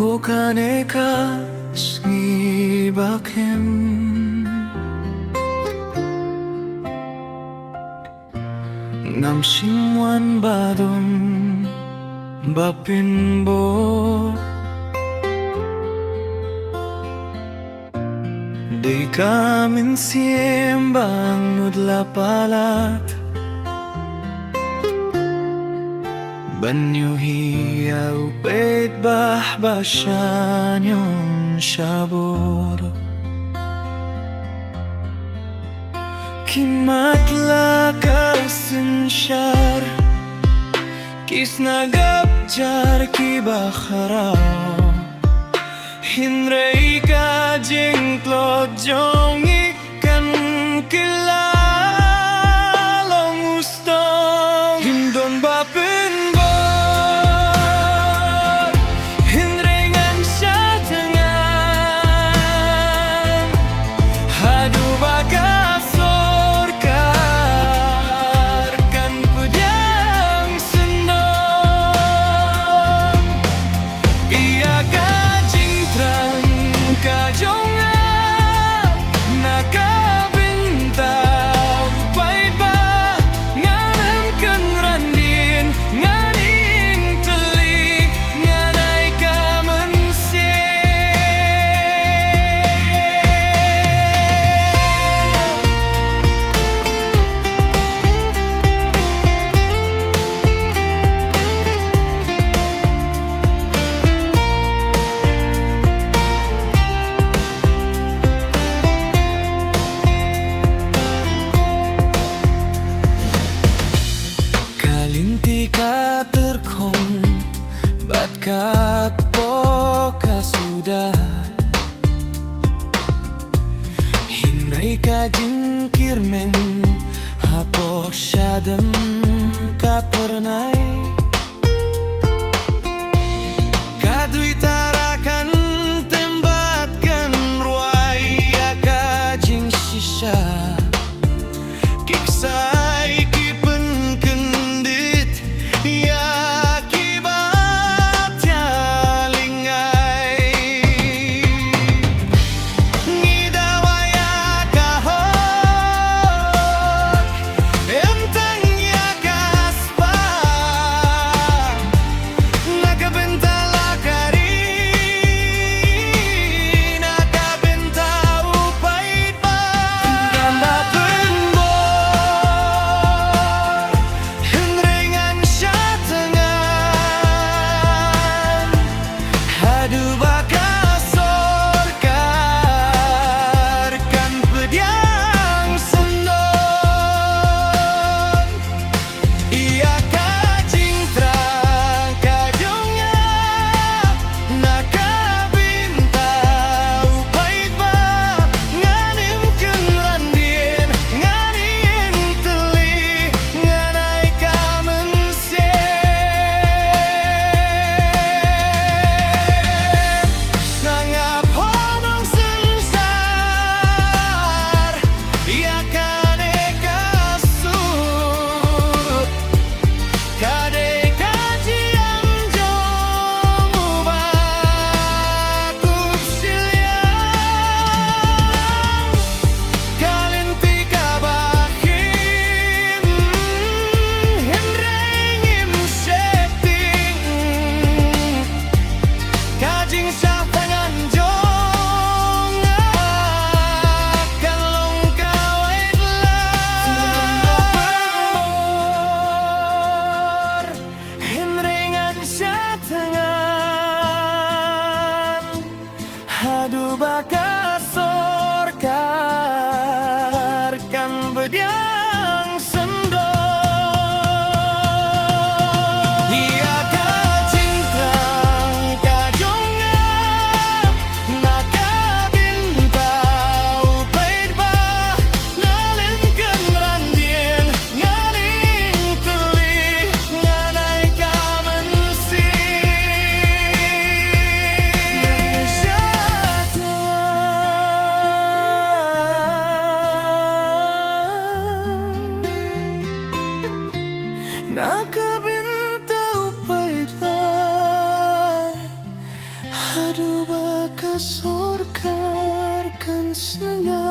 Bukannya ngibakem Ngam simwan badon bapinbo Di kamin siembang nudla palat Banyu hiyaw peit bah basyanyon syabor Kimatla kasinsyar Kisnagap jar kibakharaw Hinrei ka jengklot jong ikan kilalong ustong Hindon bapin bot Hinrengan siya tangan Hadu baka sorkar Kan pudyang senong Iya ka jingtrang kajonga nakabintaw pait ba nganan kan randin nganing teli nganay ka manse Kalinti ka terkong bat kat poka sudah Hinray ka jingkir men hapok syadem ka pernay Kadui tarakan tembatkan ruai ka jing sisa Kiksai kipen kendit Ya kibat ya lingai Ngidawaya kahot Entang ya kaspa Nakabentala kari Nakabenta upay pa Ganda penbor Henrengan siya tangan Hadu baka sorkar Kan pedyang sendon Iya ka jingtrang kajonga nakabintaw pait ba nganim keun randin nganin teli nganay ka manse Sangap honong sensar Ya kane kasut Kade kajian jong ubakup silyang Kalinti kabakim Henrengim setting Kajing sa tangan jong Kalong kawait lang Henrengan sa tangan Hadu baka sorkar Kan bedyang sendon Iya ka jingtrang kajonga nakabintaw pait ba nalin keun randin nganing teli nganay ka mansi Siya tangan Nakabintaw pait ba Padu bakas surga kan senyap